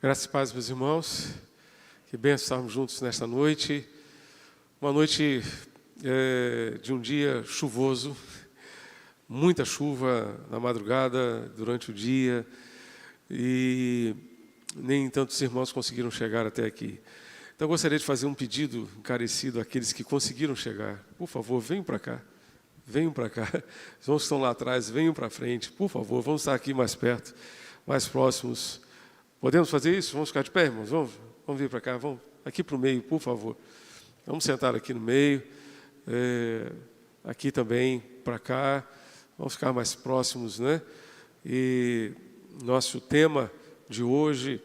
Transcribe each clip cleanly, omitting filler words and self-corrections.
Graças e paz, meus irmãos. Que bênção estarmos juntos nesta noite. Uma noite de um dia chuvoso. Muita chuva na madrugada, durante o dia. E nem tantos irmãos conseguiram chegar até aqui. Então, eu gostaria de fazer um pedido encarecido àqueles que conseguiram chegar. Por favor, venham para cá. Venham para cá. Os irmãos que estão lá atrás, venham para frente. Por favor, vamos estar aqui mais perto, mais próximos. Podemos fazer isso? Vamos ficar de pé, irmãos? Vamos vir para cá, vamos aqui para o meio, por favor. Vamos sentar aqui no meio, aqui também, para cá. Vamos ficar mais próximos, né? E nosso tema de hoje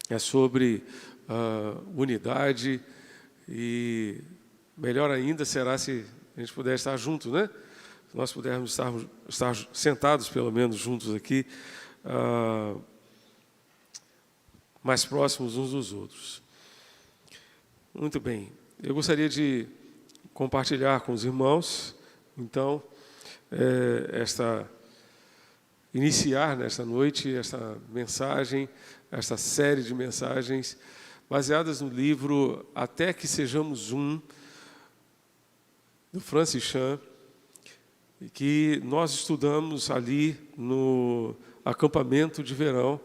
é sobre unidade e melhor ainda será se a gente puder estar junto, né? Se nós pudermos estar sentados, pelo menos, juntos aqui, mais próximos uns dos outros. Muito bem. Eu gostaria de compartilhar com os irmãos, então, iniciar nesta noite esta mensagem, esta série de mensagens, baseadas no livro Até que Sejamos Um, do Francis Chan, que nós estudamos ali no acampamento de verão,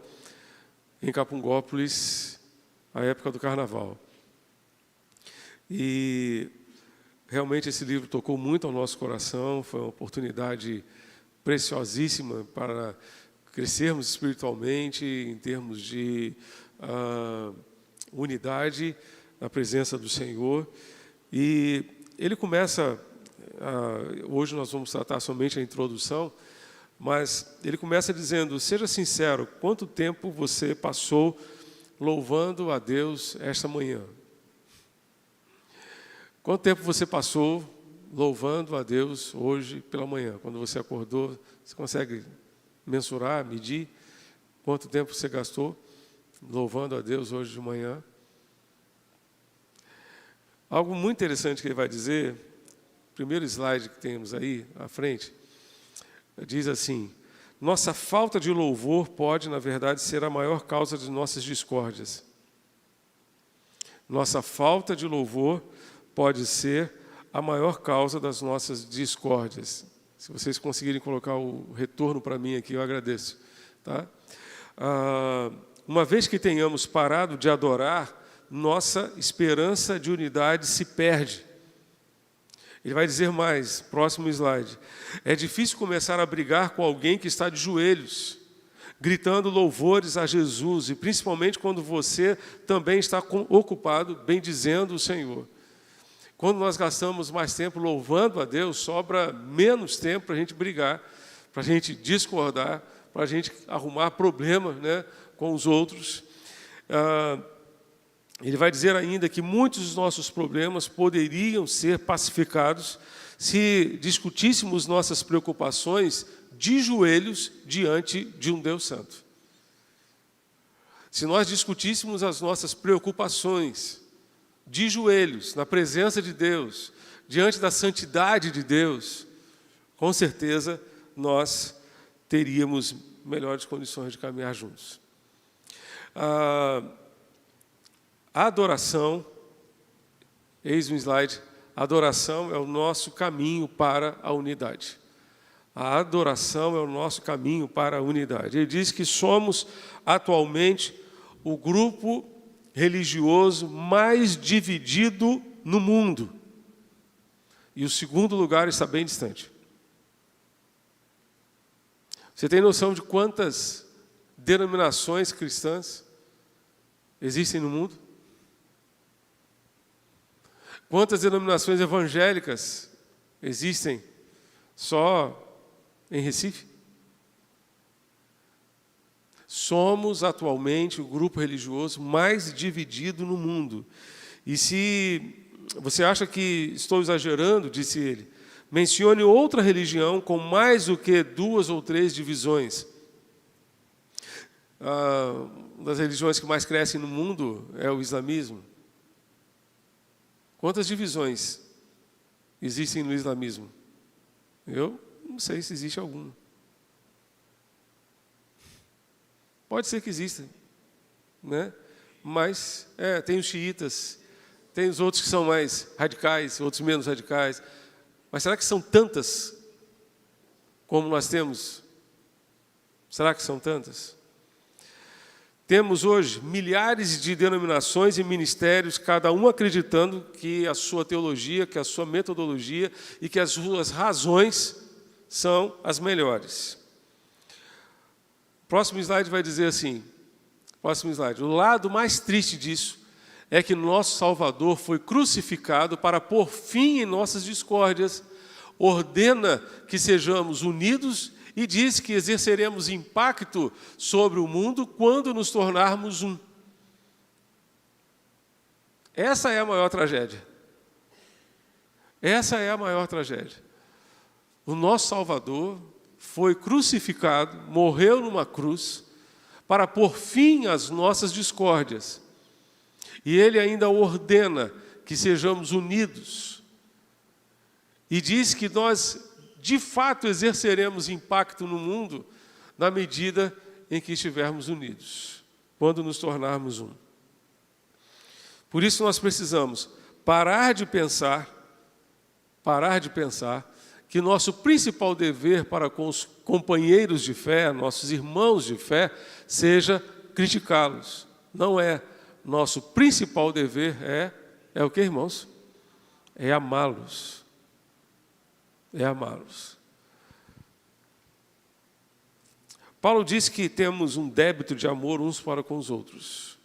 em Capungópolis, a época do Carnaval. E realmente esse livro tocou muito ao nosso coração, foi uma oportunidade preciosíssima para crescermos espiritualmente, em termos de unidade na presença do Senhor. E ele começa, hoje nós vamos tratar somente a introdução, mas ele começa dizendo: seja sincero, quanto tempo você passou louvando a Deus esta manhã? Quanto tempo você passou louvando a Deus hoje pela manhã? Quando você acordou, você consegue mensurar, medir quanto tempo você gastou louvando a Deus hoje de manhã? Algo muito interessante que ele vai dizer, primeiro slide que temos aí à frente, diz assim: nossa falta de louvor pode, na verdade, ser a maior causa de nossas discórdias. Nossa falta de louvor pode ser a maior causa das nossas discórdias. Se vocês conseguirem colocar o retorno para mim aqui, eu agradeço. Tá? Uma vez que tenhamos parado de adorar, nossa esperança de unidade se perde. Ele vai dizer mais, próximo slide. É difícil começar a brigar com alguém que está de joelhos, gritando louvores a Jesus, e principalmente quando você também está ocupado bendizendo o Senhor. Quando nós gastamos mais tempo louvando a Deus, sobra menos tempo para a gente brigar, para a gente discordar, para a gente arrumar problemas, né, com os outros. Ele vai dizer ainda que muitos dos nossos problemas poderiam ser pacificados se discutíssemos nossas preocupações de joelhos diante de um Deus Santo. Se nós discutíssemos as nossas preocupações de joelhos, na presença de Deus, diante da santidade de Deus, com certeza nós teríamos melhores condições de caminhar juntos. A adoração, eis um slide, a adoração é o nosso caminho para a unidade. A adoração é o nosso caminho para a unidade. Ele diz que somos atualmente o grupo religioso mais dividido no mundo. E o segundo lugar está bem distante. Você tem noção de quantas denominações cristãs existem no mundo? Quantas denominações evangélicas existem só em Recife? Somos atualmente o grupo religioso mais dividido no mundo. E se você acha que estou exagerando, disse ele, mencione outra religião com mais do que 2 ou 3 divisões. Uma das religiões que mais crescem no mundo é o islamismo. Quantas divisões existem no islamismo? Eu não sei se existe alguma. Pode ser que exista. né? Mas tem os xiitas, tem os outros que são mais radicais, outros menos radicais. Mas será que são tantas como nós temos? Será que são tantas? Temos hoje milhares de denominações e ministérios, cada um acreditando que a sua teologia, que a sua metodologia e que as suas razões são as melhores. O próximo slide vai dizer assim, próximo slide, o lado mais triste disso é que nosso Salvador foi crucificado para pôr fim em nossas discórdias, ordena que sejamos unidos e diz que exerceremos impacto sobre o mundo quando nos tornarmos um. Essa é a maior tragédia. Essa é a maior tragédia. O nosso Salvador foi crucificado, morreu numa cruz, para pôr fim às nossas discórdias. E Ele ainda ordena que sejamos unidos. E diz que nós, de fato, exerceremos impacto no mundo na medida em que estivermos unidos, quando nos tornarmos um. Por isso nós precisamos parar de pensar que nosso principal dever para com os companheiros de fé, nossos irmãos de fé, seja criticá-los. Não é. Nosso principal dever é o que, irmãos? É amá-los. É amá-los. Paulo diz que temos um débito de amor uns para com os outros.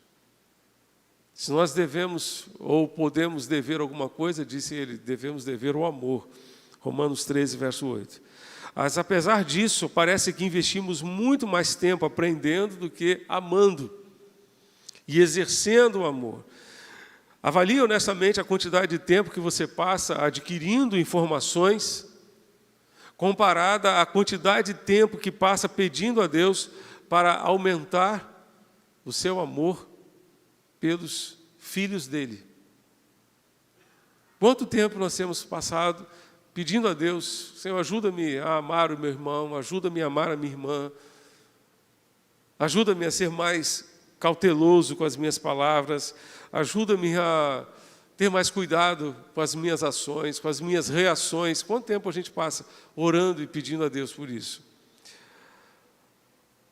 Se nós devemos ou podemos dever alguma coisa, disse ele, devemos dever o amor. Romanos 13, verso 8. Mas, apesar disso, parece que investimos muito mais tempo aprendendo do que amando e exercendo o amor. Avalie honestamente a quantidade de tempo que você passa adquirindo informações comparada à quantidade de tempo que passa pedindo a Deus para aumentar o seu amor pelos filhos dele. Quanto tempo nós temos passado pedindo a Deus, Senhor, ajuda-me a amar o meu irmão, ajuda-me a amar a minha irmã, ajuda-me a ser mais cauteloso com as minhas palavras, ajuda-me a ter mais cuidado com as minhas ações, com as minhas reações. Quanto tempo a gente passa orando e pedindo a Deus por isso?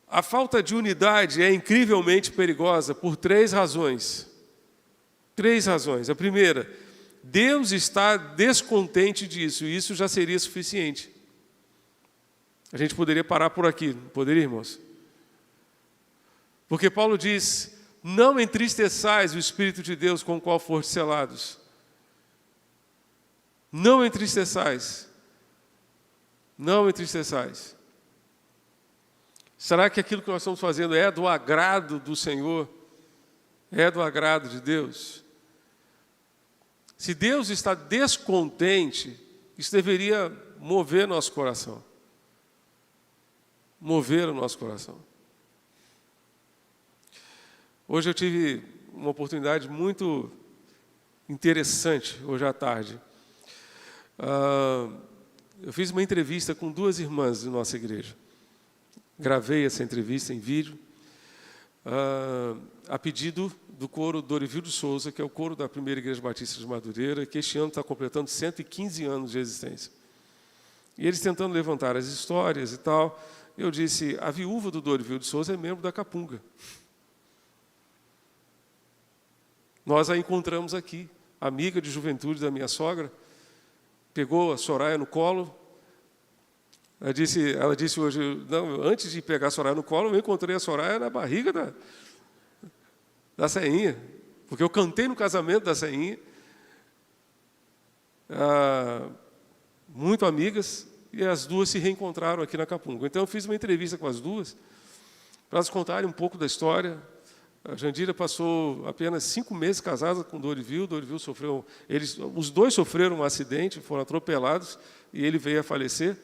A falta de unidade é incrivelmente perigosa por 3 razões. 3 razões. A primeira, Deus está descontente disso, e isso já seria suficiente. A gente poderia parar por aqui, não poderia, irmãos? Porque Paulo diz, não entristeçais o Espírito de Deus com o qual foste selados. Não entristeçais. Não entristeçais. Será que aquilo que nós estamos fazendo é do agrado do Senhor? É do agrado de Deus? Se Deus está descontente, isso deveria mover nosso coração. Mover o nosso coração. Hoje eu tive uma oportunidade muito interessante, hoje à tarde. Eu fiz uma entrevista com 2 irmãs de nossa igreja. Gravei essa entrevista em vídeo, a pedido do coro Dorival de Souza, que é o coro da Primeira Igreja Batista de Madureira, que este ano está completando 115 anos de existência. E eles tentando levantar as histórias e tal, eu disse, a viúva do Dorival de Souza é membro da Capunga. Nós a encontramos aqui, amiga de juventude da minha sogra, pegou a Soraya no colo. Ela disse hoje, não, antes de pegar a Soraya no colo, eu encontrei a Soraya na barriga da Ceinha, porque eu cantei no casamento da Ceinha. Muito amigas, e as 2 se reencontraram aqui na Capunga. Então eu fiz uma entrevista com as 2, para elas contarem um pouco da história. A Jandira passou apenas 5 meses casada com Dorival. Dorival sofreu, os 2 sofreram um acidente, foram atropelados, e ele veio a falecer.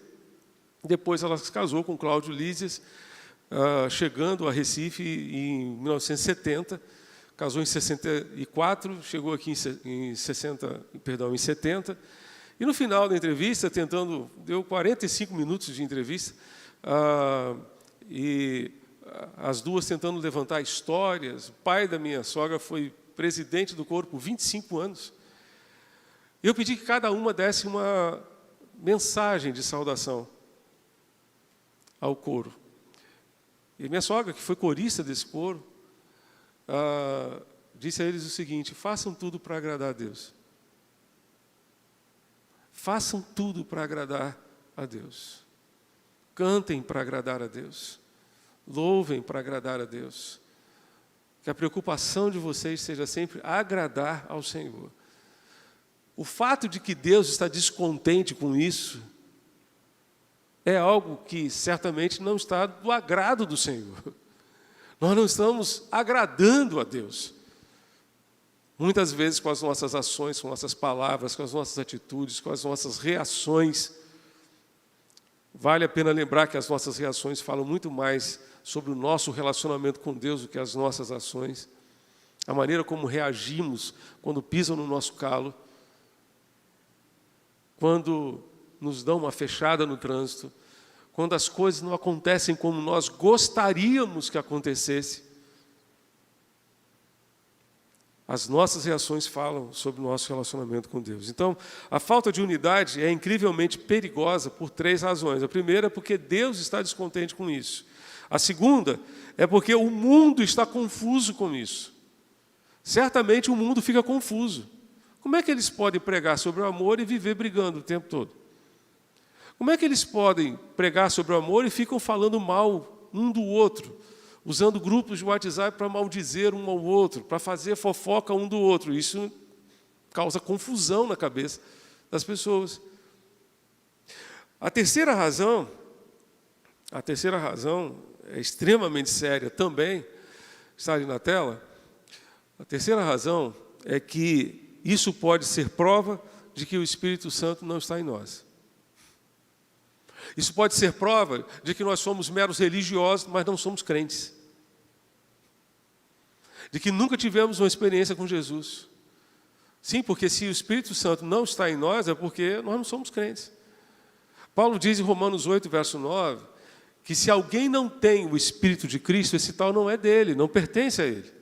Depois ela se casou com Cláudio Lízias, chegando a Recife em 1970, casou em 64, chegou aqui em 70, e no final da entrevista, deu 45 minutos de entrevista, e as duas tentando levantar histórias. O pai da minha sogra foi presidente do coro por 25 anos. Eu pedi que cada uma desse uma mensagem de saudação ao coro. E minha sogra, que foi corista desse coro, disse a eles o seguinte: façam tudo para agradar a Deus. Façam tudo para agradar a Deus. Cantem para agradar a Deus. Louvem para agradar a Deus. Que a preocupação de vocês seja sempre agradar ao Senhor. O fato de que Deus está descontente com isso é algo que certamente não está do agrado do Senhor. Nós não estamos agradando a Deus. Muitas vezes com as nossas ações, com nossas palavras, com as nossas atitudes, com as nossas reações. Vale a pena lembrar que as nossas reações falam muito mais sobre o nosso relacionamento com Deus do que as nossas ações. A maneira como reagimos quando pisam no nosso calo, quando nos dão uma fechada no trânsito, quando as coisas não acontecem como nós gostaríamos que acontecesse. As nossas reações falam sobre o nosso relacionamento com Deus. Então, a falta de unidade é incrivelmente perigosa por 3 razões. A primeira é porque Deus está descontente com isso. A segunda é porque o mundo está confuso com isso. Certamente o mundo fica confuso. Como é que eles podem pregar sobre o amor e viver brigando o tempo todo? Como é que eles podem pregar sobre o amor e ficam falando mal um do outro? Usando grupos de WhatsApp para maldizer um ao outro, para fazer fofoca um do outro. Isso causa confusão na cabeça das pessoas. A terceira razão é extremamente séria também, está ali na tela. A terceira razão é que isso pode ser prova de que o Espírito Santo não está em nós. Isso pode ser prova de que nós somos meros religiosos, mas não somos crentes. De que nunca tivemos uma experiência com Jesus. Sim, porque se o Espírito Santo não está em nós, é porque nós não somos crentes. Paulo diz em Romanos 8, verso 9, que se alguém não tem o Espírito de Cristo, esse tal não é dele, não pertence a ele.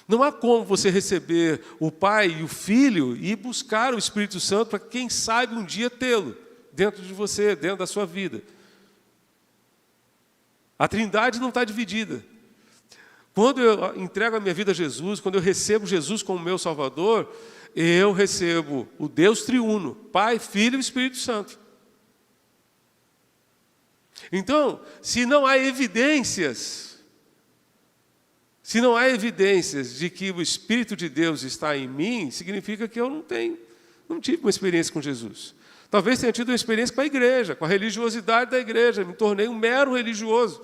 Não há como você receber o Pai e o Filho e buscar o Espírito Santo para quem sabe um dia tê-lo dentro de você, dentro da sua vida. A Trindade não está dividida. Quando eu entrego a minha vida a Jesus, quando eu recebo Jesus como meu Salvador, eu recebo o Deus triuno, Pai, Filho e Espírito Santo. Então, se não há evidências de que o Espírito de Deus está em mim, significa que eu não tive uma experiência com Jesus. Talvez tenha tido uma experiência com a igreja, com a religiosidade da igreja, me tornei um mero religioso,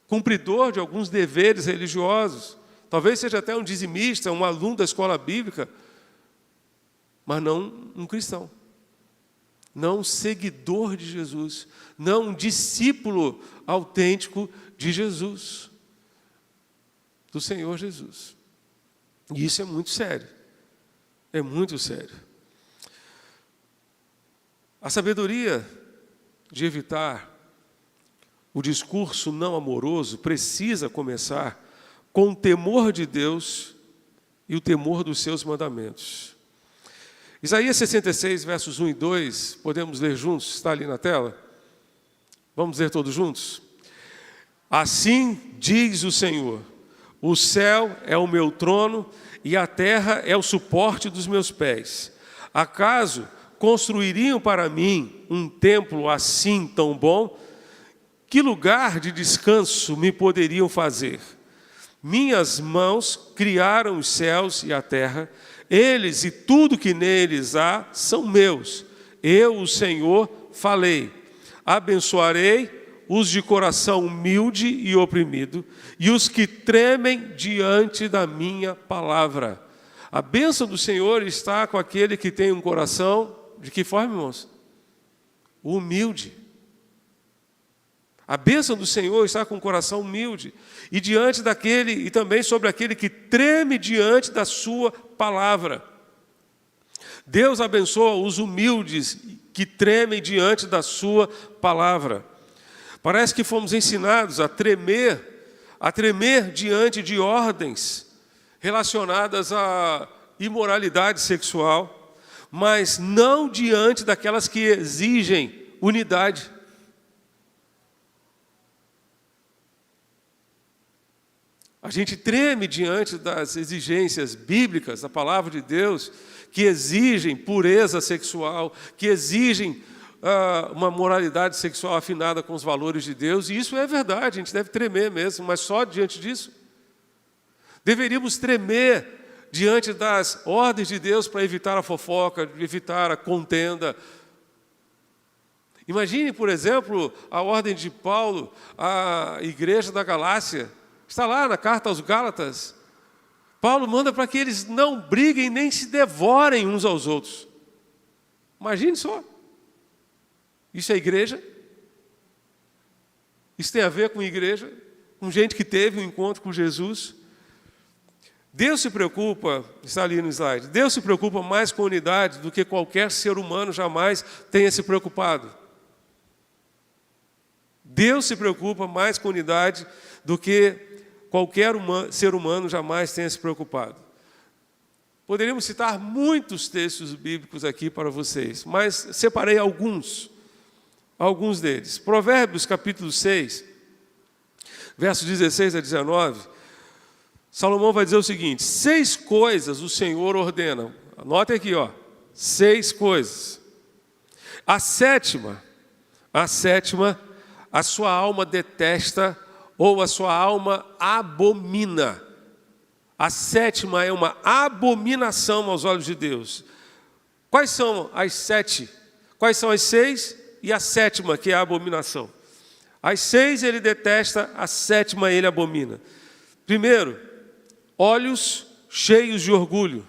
cumpridor de alguns deveres religiosos, talvez seja até um dizimista, um aluno da escola bíblica, mas não um cristão, não um seguidor de Jesus, não um discípulo autêntico de Jesus, do Senhor Jesus. E isso é muito sério, é muito sério. A sabedoria de evitar o discurso não amoroso precisa começar com o temor de Deus e o temor dos seus mandamentos. Isaías 66, versos 1 e 2, podemos ler juntos, está ali na tela? Vamos ler todos juntos? Assim diz o Senhor: o céu é o meu trono e a terra é o suporte dos meus pés. Acaso construiriam para mim um templo assim tão bom? Que lugar de descanso me poderiam fazer? Minhas mãos criaram os céus e a terra, eles e tudo que neles há são meus. Eu, o Senhor, falei. Abençoarei os de coração humilde e oprimido, e os que tremem diante da minha palavra. A bênção do Senhor está com aquele que tem um coração, de que forma, irmãos? Humilde. A bênção do Senhor está com o coração humilde, e diante daquele, e também sobre aquele que treme diante da sua palavra. Deus abençoa os humildes que tremem diante da sua palavra. Parece que fomos ensinados a tremer a tremer diante de ordens relacionadas à imoralidade sexual, mas não diante daquelas que exigem unidade. A gente treme diante das exigências bíblicas da palavra de Deus, que exigem pureza sexual, que exigem uma moralidade sexual afinada com os valores de Deus, e isso é verdade, a gente deve tremer mesmo, mas só diante disso. Deveríamos tremer diante das ordens de Deus para evitar a fofoca, evitar a contenda. Imagine, por exemplo, a ordem de Paulo à igreja da Galácia. Está lá na carta aos Gálatas. Paulo manda para que eles não briguem nem se devorem uns aos outros. Imagine só. Isso é igreja? Isso tem a ver com igreja? Com gente que teve um encontro com Jesus? Deus se preocupa, está ali no slide, Deus se preocupa mais com a unidade do que qualquer ser humano jamais tenha se preocupado. Deus se preocupa mais com a unidade do que qualquer ser humano jamais tenha se preocupado. Poderíamos citar muitos textos bíblicos aqui para vocês, mas separei alguns deles. Provérbios capítulo 6, versos 16 a 19, Salomão vai dizer o seguinte: 6 coisas o Senhor ordena. Anote aqui, 6 coisas. A sétima, a sua alma detesta ou a sua alma abomina. A sétima é uma abominação aos olhos de Deus. Quais são as 7? Quais são as 6 e a sétima, que é a abominação? As 6 ele detesta, a sétima ele abomina. Primeiro, olhos cheios de orgulho.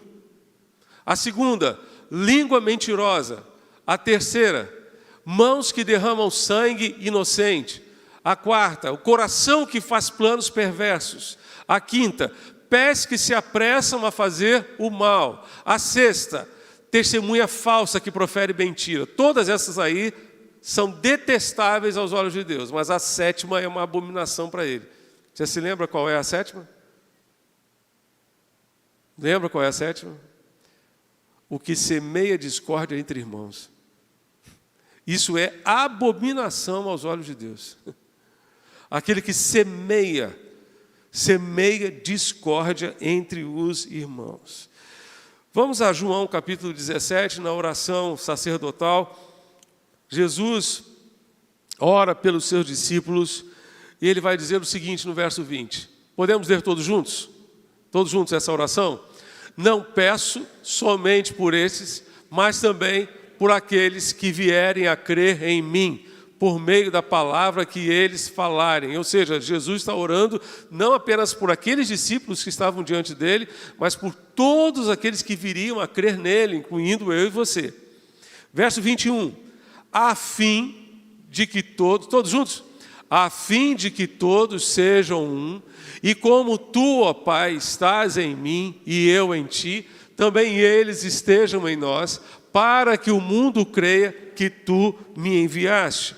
A segunda, língua mentirosa. A terceira, mãos que derramam sangue inocente. A quarta, o coração que faz planos perversos. A quinta, pés que se apressam a fazer o mal. A sexta, testemunha falsa que profere mentira. Todas essas aí são detestáveis aos olhos de Deus, mas a sétima é uma abominação para ele. Você se lembra qual é a sétima? Lembra qual é a sétima? O que semeia discórdia entre irmãos. Isso é abominação aos olhos de Deus. Aquele que semeia discórdia entre os irmãos. Vamos a João capítulo 17, na oração sacerdotal. Jesus ora pelos seus discípulos e ele vai dizer o seguinte no verso 20. Podemos ler todos juntos? Todos juntos essa oração? Não peço somente por esses, mas também por aqueles que vierem a crer em mim, por meio da palavra que eles falarem. Ou seja, Jesus está orando não apenas por aqueles discípulos que estavam diante dele, mas por todos aqueles que viriam a crer nele, incluindo eu e você. Verso 21. A fim de que todos juntos? A fim de que todos sejam um, e como tu, ó Pai, estás em mim e eu em ti, também eles estejam em nós, para que o mundo creia que tu me enviaste.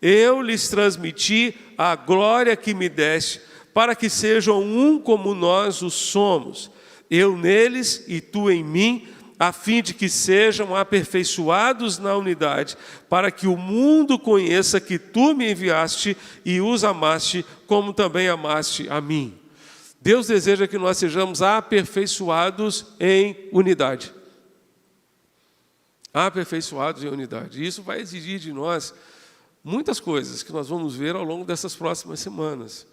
Eu lhes transmiti a glória que me deste, para que sejam um como nós o somos, eu neles e tu em mim, a fim de que sejam aperfeiçoados na unidade, para que o mundo conheça que tu me enviaste e os amaste, como também amaste a mim. Deus deseja que nós sejamos aperfeiçoados em unidade. Aperfeiçoados em unidade. E isso vai exigir de nós muitas coisas que nós vamos ver ao longo dessas próximas semanas.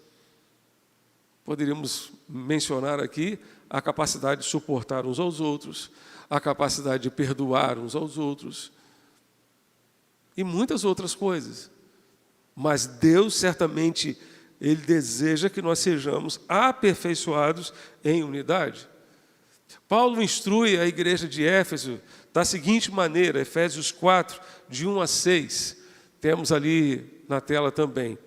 Poderíamos mencionar aqui a capacidade de suportar uns aos outros, a capacidade de perdoar uns aos outros e muitas outras coisas. Mas Deus certamente, Ele deseja que nós sejamos aperfeiçoados em unidade. Paulo instrui a igreja de Éfeso da seguinte maneira, Efésios 4, de 1 a 6. Temos ali na tela também.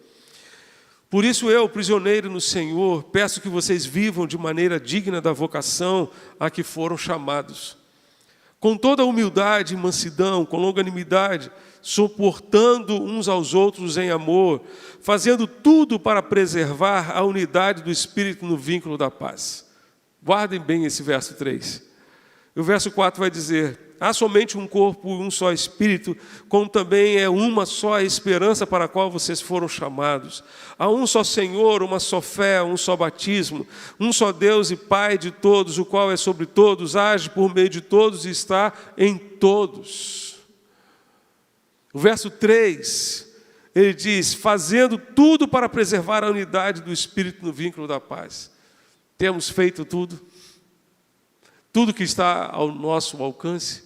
Por isso eu, prisioneiro no Senhor, peço que vocês vivam de maneira digna da vocação a que foram chamados, com toda humildade e mansidão, com longanimidade, suportando uns aos outros em amor, fazendo tudo para preservar a unidade do Espírito no vínculo da paz. Guardem bem esse verso 3. E o verso 4 vai dizer: há somente um corpo e um só Espírito, como também é uma só a esperança para a qual vocês foram chamados. Há um só Senhor, uma só fé, um só batismo, um só Deus e Pai de todos, o qual é sobre todos, age por meio de todos e está em todos. O verso 3, ele diz: fazendo tudo para preservar a unidade do Espírito no vínculo da paz. Temos feito tudo? Tudo que está ao nosso alcance?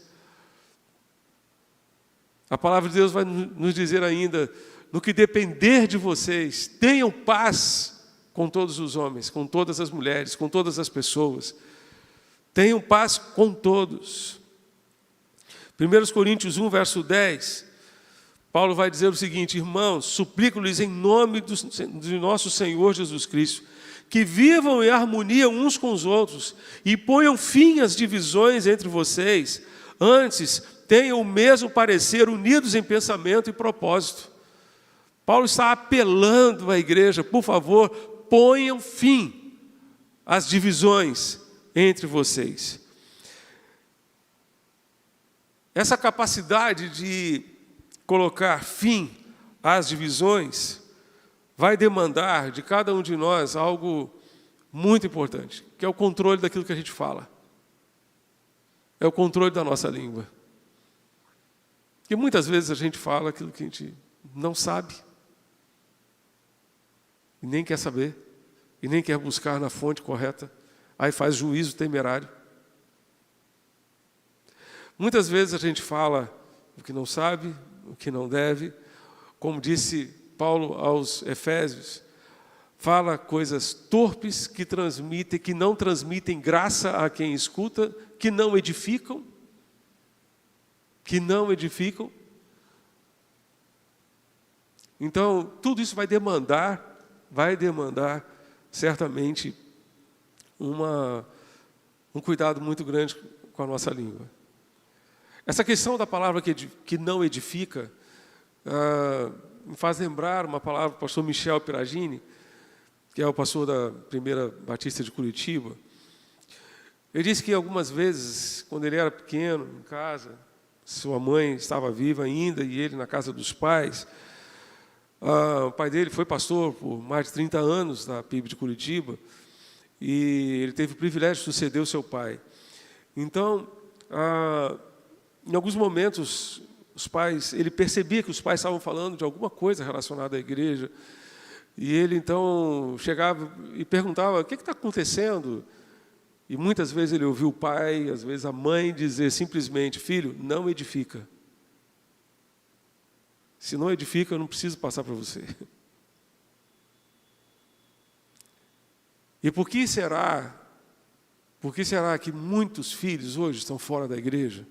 A palavra de Deus vai nos dizer ainda: no que depender de vocês, tenham paz com todos os homens, com todas as mulheres, com todas as pessoas. Tenham paz com todos. 1 Coríntios 1, verso 10, Paulo vai dizer o seguinte: irmãos, suplico-lhes em nome de nosso Senhor Jesus Cristo, que vivam em harmonia uns com os outros e ponham fim às divisões entre vocês. Antes, tenham o mesmo parecer, unidos em pensamento e propósito. Paulo está apelando à igreja: por favor, ponham fim às divisões entre vocês. Essa capacidade de colocar fim às divisões vai demandar de cada um de nós algo muito importante, que é o controle daquilo que a gente fala. É o controle da nossa língua. Porque muitas vezes a gente fala aquilo que a gente não sabe, e nem quer saber, e nem quer buscar na fonte correta, aí faz juízo temerário. Muitas vezes a gente fala o que não sabe, o que não deve, como disse Paulo aos Efésios, fala coisas torpes que não transmitem graça a quem escuta, que não edificam. Então, tudo isso vai demandar certamente um cuidado muito grande com a nossa língua. Essa questão da palavra que não edifica me faz lembrar uma palavra do pastor Michel Peragini, que é o pastor da Primeira Batista de Curitiba. Ele disse que algumas vezes, quando ele era pequeno, em casa, sua mãe estava viva ainda e ele na casa dos pais, o pai dele foi pastor por mais de 30 anos na PIB de Curitiba, e ele teve o privilégio de suceder o seu pai. Então, em alguns momentos, ele percebia que os pais estavam falando de alguma coisa relacionada à igreja, e ele então chegava e perguntava: o que está acontecendo? E muitas vezes ele ouviu o pai, às vezes a mãe, dizer simplesmente: filho, não edifica. Se não edifica, eu não preciso passar para você. E por que será que muitos filhos hoje estão fora da igreja?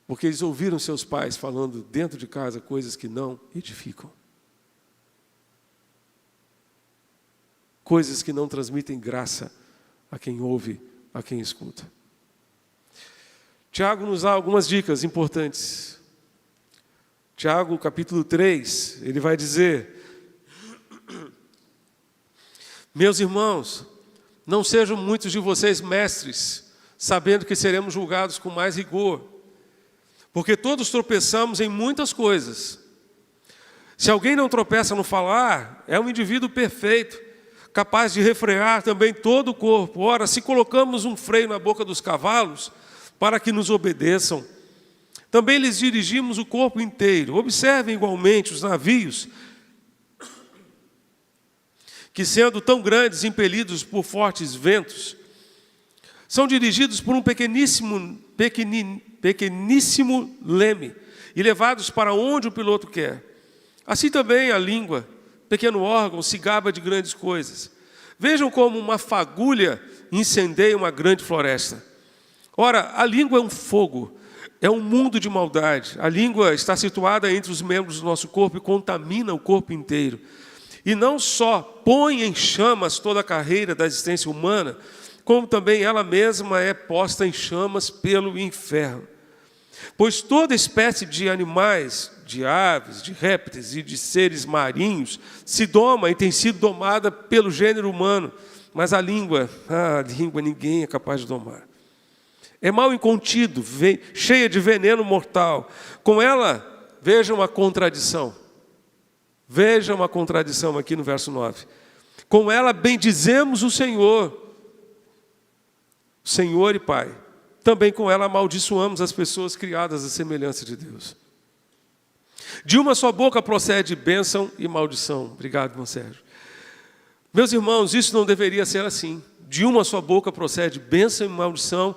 Porque eles ouviram seus pais falando dentro de casa coisas que não edificam. Coisas que não transmitem graça a quem ouve, a quem escuta. Tiago nos dá algumas dicas importantes. Tiago, capítulo 3, ele vai dizer: meus irmãos, não sejam muitos de vocês mestres, sabendo que seremos julgados com mais rigor. Porque todos tropeçamos em muitas coisas. Se alguém não tropeça no falar, é um indivíduo perfeito, capaz de refrear também todo o corpo. Ora, se colocamos um freio na boca dos cavalos, para que nos obedeçam, também lhes dirigimos o corpo inteiro. Observem igualmente os navios, que sendo tão grandes, impelidos por fortes ventos, são dirigidos por um pequeníssimo leme e levados para onde o piloto quer. Assim também a língua, pequeno órgão, se gaba de grandes coisas. Vejam como uma fagulha incendeia uma grande floresta. Ora, a língua é um fogo, é um mundo de maldade. A língua está situada entre os membros do nosso corpo e contamina o corpo inteiro. E não só põe em chamas toda a carreira da existência humana, como também ela mesma é posta em chamas pelo inferno. Pois toda espécie de animais, de aves, de répteis e de seres marinhos se doma e tem sido domada pelo gênero humano, mas a língua ninguém é capaz de domar. É mal incontido, cheia de veneno mortal. Com ela, vejam a contradição. Vejam a contradição aqui no verso 9. Com ela bendizemos o Senhor e Pai. Também com ela amaldiçoamos as pessoas criadas à semelhança de Deus. De uma só boca procede bênção e maldição. Obrigado, irmão Sérgio. Meus irmãos, isso não deveria ser assim. De uma só boca procede bênção e maldição.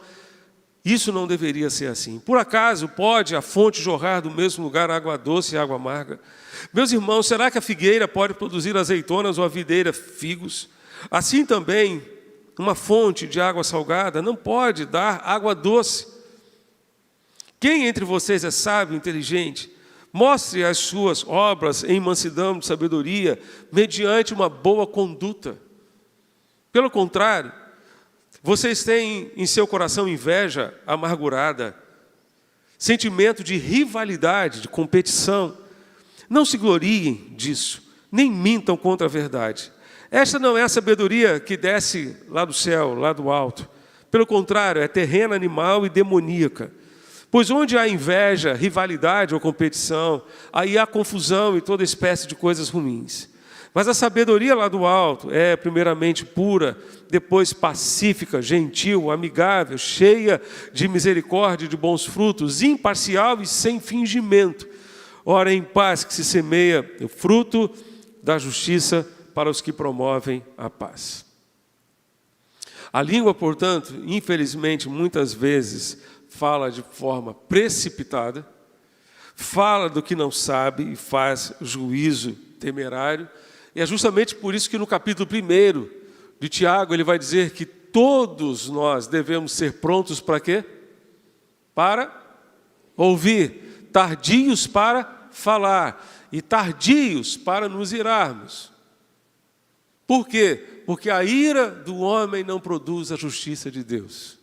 Isso não deveria ser assim. Por acaso pode a fonte jorrar do mesmo lugar água doce e água amarga? Meus irmãos, será que a figueira pode produzir azeitonas ou a videira figos? Assim também, uma fonte de água salgada não pode dar água doce. Quem entre vocês é sábio e inteligente? Mostre as suas obras em mansidão de sabedoria, mediante uma boa conduta. Pelo contrário, vocês têm em seu coração inveja amargurada, sentimento de rivalidade, de competição. Não se gloriem disso, nem mintam contra a verdade. Esta não é a sabedoria que desce lá do céu, lá do alto. Pelo contrário, é terrena, animal e demoníaca. Pois onde há inveja, rivalidade ou competição, aí há confusão e toda espécie de coisas ruins. Mas a sabedoria lá do alto é primeiramente pura, depois pacífica, gentil, amigável, cheia de misericórdia e de bons frutos, imparcial e sem fingimento. Ora, em paz que se semeia o fruto da justiça para os que promovem a paz. A língua, portanto, infelizmente, muitas vezes fala de forma precipitada, fala do que não sabe e faz juízo temerário. E é justamente por isso que no capítulo 1 de Tiago ele vai dizer que todos nós devemos ser prontos para quê? Para ouvir, tardios para falar e tardios para nos irarmos. Por quê? Porque a ira do homem não produz a justiça de Deus.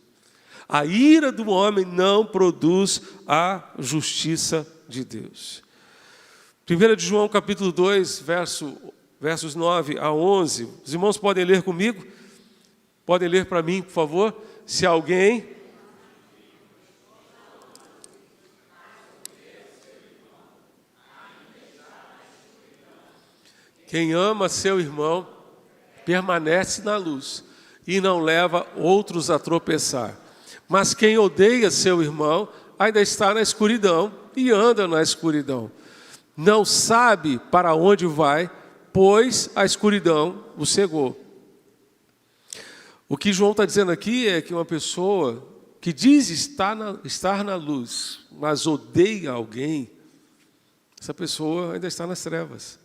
A ira do homem não produz a justiça de Deus. 1 de João capítulo 2, versos 9 a 11. Os irmãos podem ler comigo? Podem ler para mim, por favor? Se alguém... Quem ama seu irmão permanece na luz e não leva outros a tropeçar. Mas quem odeia seu irmão ainda está na escuridão e anda na escuridão. Não sabe para onde vai, pois a escuridão o cegou. O que João está dizendo aqui é que uma pessoa que diz estar na luz, mas odeia alguém, essa pessoa ainda está nas trevas.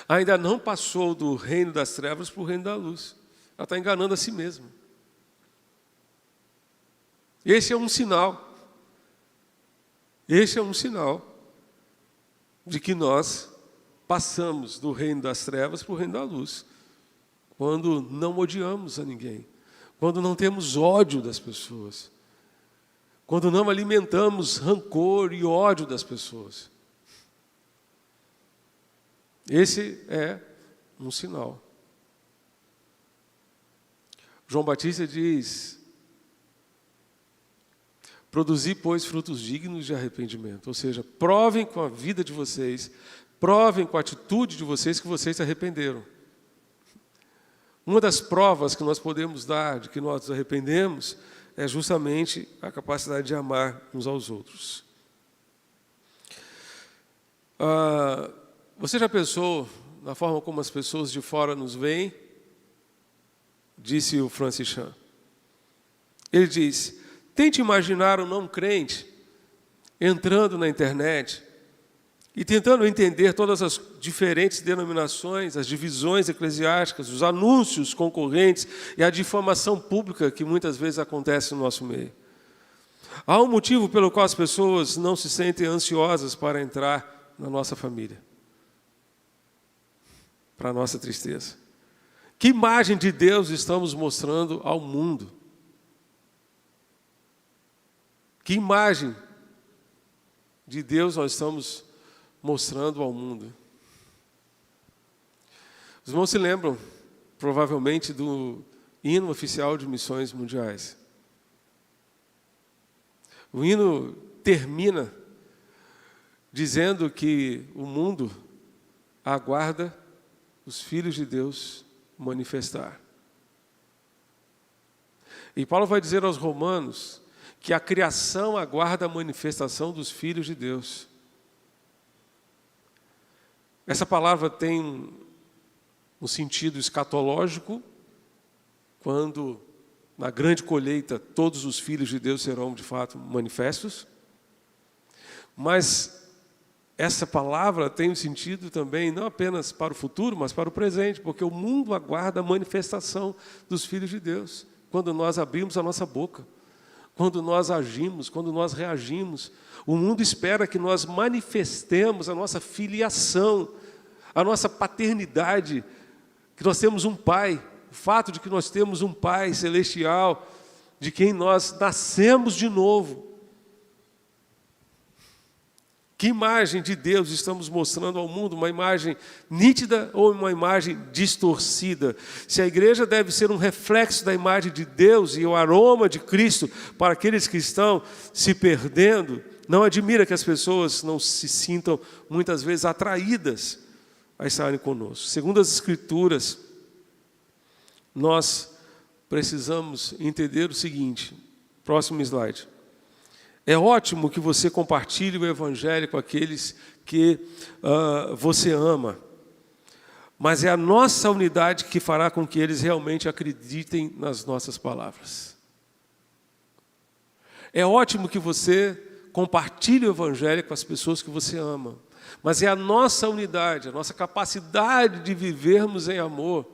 Ainda não passou do reino das trevas para o reino da luz. Ela está enganando a si mesma. Esse é um sinal. Esse é um sinal de que nós passamos do reino das trevas para o reino da luz. Quando não odiamos a ninguém. Quando não temos ódio das pessoas. Quando não alimentamos rancor e ódio das pessoas. Esse é um sinal. João Batista diz: produzi, pois, frutos dignos de arrependimento. Ou seja, provem com a vida de vocês, provem com a atitude de vocês que vocês se arrependeram. Uma das provas que nós podemos dar de que nós nos arrependemos é justamente a capacidade de amar uns aos outros. Você já pensou na forma como as pessoas de fora nos veem? Disse o Francis Chan. Ele diz: tente imaginar um não crente entrando na internet e tentando entender todas as diferentes denominações, as divisões eclesiásticas, os anúncios concorrentes e a difamação pública que muitas vezes acontece no nosso meio. Há um motivo pelo qual as pessoas não se sentem ansiosas para entrar na nossa família. Para a nossa tristeza. Que imagem de Deus estamos mostrando ao mundo? Que imagem de Deus nós estamos mostrando ao mundo? Os irmãos se lembram, provavelmente, do hino oficial de missões mundiais. O hino termina dizendo que o mundo aguarda os filhos de Deus manifestar. E Paulo vai dizer aos romanos que a criação aguarda a manifestação dos filhos de Deus. Essa palavra tem um sentido escatológico, quando na grande colheita todos os filhos de Deus serão de fato manifestos. Mas essa palavra tem um sentido também, não apenas para o futuro, mas para o presente, porque o mundo aguarda a manifestação dos filhos de Deus. Quando nós abrimos a nossa boca, quando nós agimos, quando nós reagimos, o mundo espera que nós manifestemos a nossa filiação, a nossa paternidade, que nós temos um Pai, o fato de que nós temos um Pai celestial, de quem nós nascemos de novo. Que imagem de Deus estamos mostrando ao mundo? Uma imagem nítida ou uma imagem distorcida? Se a igreja deve ser um reflexo da imagem de Deus e o aroma de Cristo para aqueles que estão se perdendo, não admira que as pessoas não se sintam muitas vezes atraídas a estarem conosco. Segundo as Escrituras, nós precisamos entender o seguinte, próximo slide. É ótimo que você compartilhe o Evangelho com aqueles que você ama, mas é a nossa unidade que fará com que eles realmente acreditem nas nossas palavras. É ótimo que você compartilhe o Evangelho com as pessoas que você ama, mas é a nossa unidade, a nossa capacidade de vivermos em amor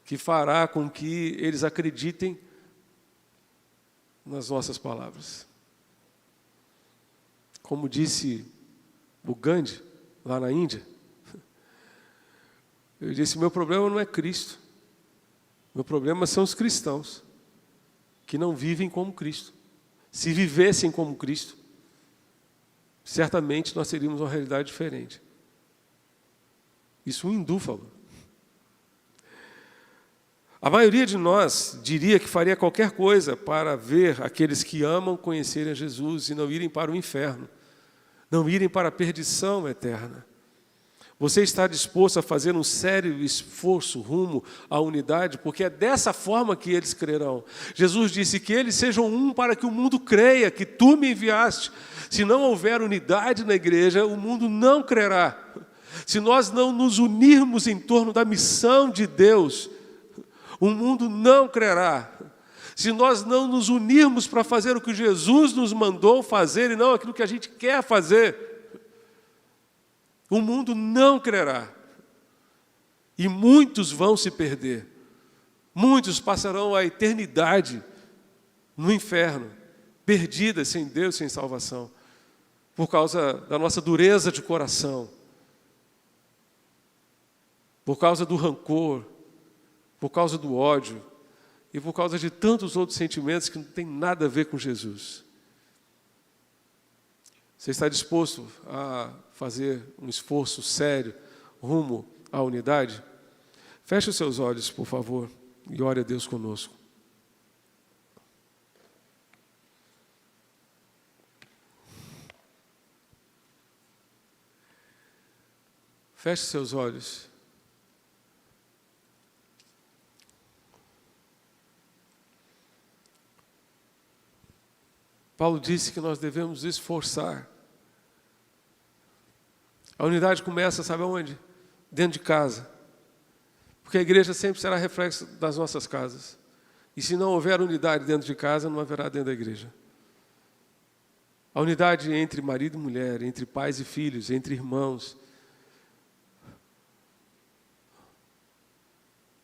que fará com que eles acreditem nas nossas palavras. Como disse o Gandhi, lá na Índia, eu disse, meu problema não é Cristo, meu problema são os cristãos, que não vivem como Cristo. Se vivessem como Cristo, certamente nós teríamos uma realidade diferente. Isso um hindu falou. A maioria de nós diria que faria qualquer coisa para ver aqueles que amam conhecerem a Jesus e não irem para o inferno, não irem para a perdição eterna. Você está disposto a fazer um sério esforço rumo à unidade, porque é dessa forma que eles crerão. Jesus disse que eles sejam um para que o mundo creia que tu me enviaste. Se não houver unidade na igreja, o mundo não crerá. Se nós não nos unirmos em torno da missão de Deus, o mundo não crerá. Se nós não nos unirmos para fazer o que Jesus nos mandou fazer e não aquilo que a gente quer fazer, o mundo não crerá. E muitos vão se perder. Muitos passarão a eternidade no inferno, perdidas, sem Deus, sem salvação, por causa da nossa dureza de coração, por causa do rancor, por causa do ódio e por causa de tantos outros sentimentos que não tem nada a ver com Jesus. Você está disposto a fazer um esforço sério rumo à unidade? Feche os seus olhos, por favor, e ore a Deus conosco. Feche seus olhos. Paulo disse que nós devemos esforçar. A unidade começa, sabe aonde? Dentro de casa. Porque a igreja sempre será reflexo das nossas casas. E se não houver unidade dentro de casa, não haverá dentro da igreja. A unidade entre marido e mulher, entre pais e filhos, entre irmãos.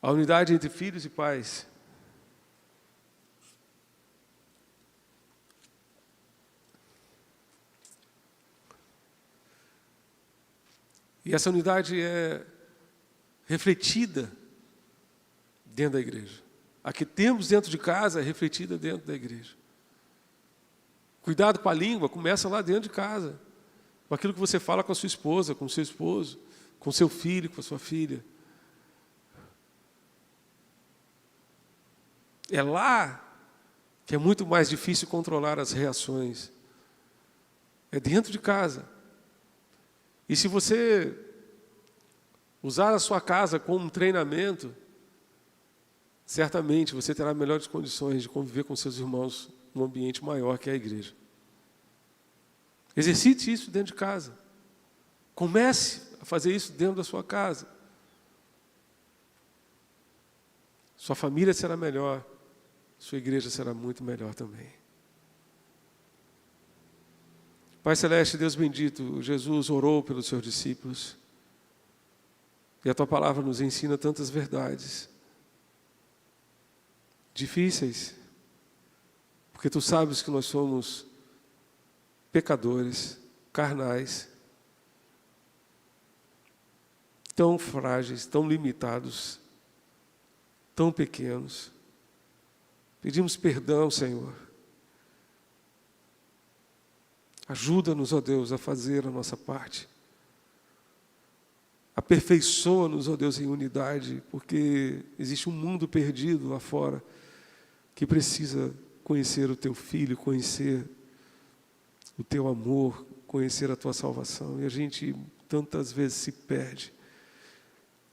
A unidade entre filhos e pais. E essa unidade é refletida dentro da igreja. A que temos dentro de casa é refletida dentro da igreja. Cuidado com a língua, começa lá dentro de casa. Com aquilo que você fala com a sua esposa, com o seu esposo, com o seu filho, com a sua filha. É lá que é muito mais difícil controlar as reações. É dentro de casa. E se você usar a sua casa como um treinamento, certamente você terá melhores condições de conviver com seus irmãos num ambiente maior que é a igreja. Exercite isso dentro de casa. Comece a fazer isso dentro da sua casa. Sua família será melhor, sua igreja será muito melhor também. Pai Celeste, Deus bendito, Jesus orou pelos seus discípulos. E a Tua palavra nos ensina tantas verdades difíceis, porque Tu sabes que nós somos pecadores, carnais, tão frágeis, tão limitados, tão pequenos. Pedimos perdão, Senhor. Ajuda-nos, ó Deus, a fazer a nossa parte. Aperfeiçoa-nos, ó Deus, em unidade, porque existe um mundo perdido lá fora que precisa conhecer o Teu Filho, conhecer o Teu amor, conhecer a Tua salvação. E a gente tantas vezes se perde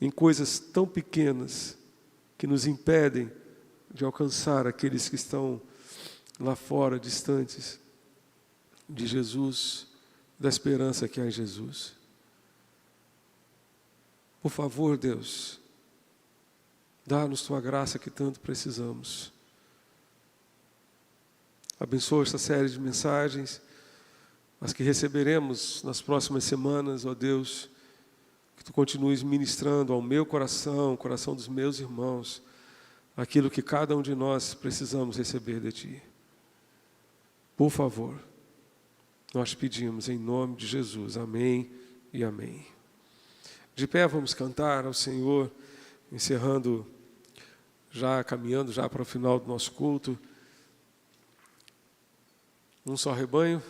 em coisas tão pequenas que nos impedem de alcançar aqueles que estão lá fora, distantes de Jesus, da esperança que há em Jesus. Por favor, Deus, dá-nos Tua graça que tanto precisamos. Abençoa esta série de mensagens, as que receberemos nas próximas semanas, ó Deus, que Tu continues ministrando ao meu coração, ao coração dos meus irmãos, aquilo que cada um de nós precisamos receber de Ti. Por favor, nós pedimos em nome de Jesus. Amém e amém. De pé vamos cantar ao Senhor, encerrando, caminhando para o final do nosso culto. Um só rebanho,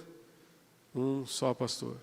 um só pastor.